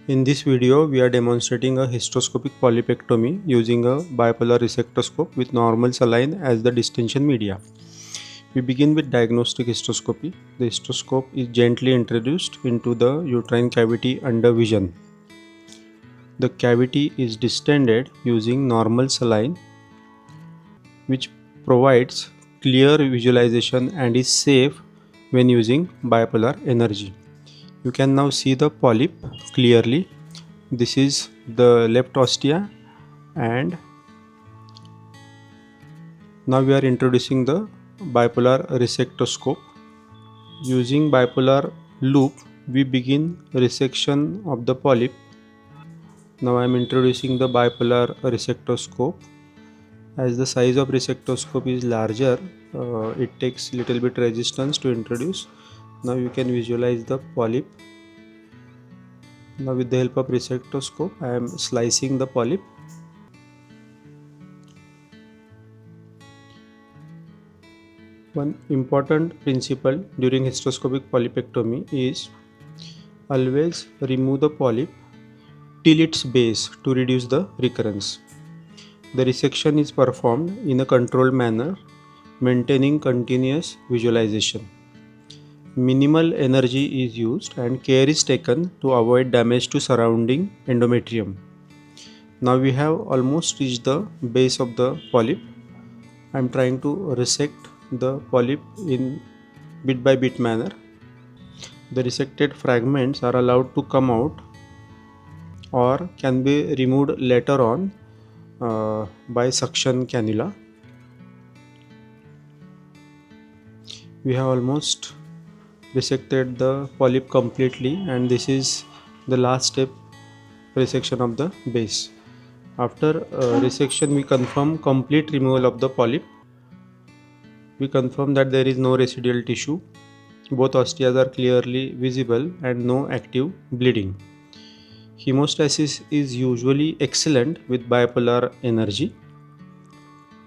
In this video, we are demonstrating a hysteroscopic polypectomy using a bipolar resectoscope with normal saline as the distension media. We begin with diagnostic hysteroscopy. The hysteroscope is gently introduced into the uterine cavity under vision. The cavity is distended using normal saline, which provides clear visualization and is safe when using bipolar energy. You can now see the polyp clearly. This is the left ostia, and now we are introducing the bipolar resectoscope. Using bipolar loop, we begin resection of the polyp. Now I am introducing the bipolar resectoscope. As the size of resectoscope is larger, it takes little bit resistance to introduce. Now you can visualize the polyp. Now with the help of resectoscope, I am slicing the polyp. One important principle during hysteroscopic polypectomy is always remove the polyp till its base to reduce the recurrence. The resection is performed in a controlled manner, maintaining continuous visualization. Minimal energy is used and care is taken to avoid damage to surrounding endometrium. Now we have almost reached the base of the polyp. I am trying to resect the polyp in bit by bit manner. The resected fragments are allowed to come out or can be removed later on by suction cannula. We have almost resected the polyp completely, and this is the last step, resection of the base. After resection, we confirm complete removal of the polyp. We confirm that there is no residual tissue, both ostias are clearly visible and no active bleeding. Hemostasis is usually excellent with bipolar energy.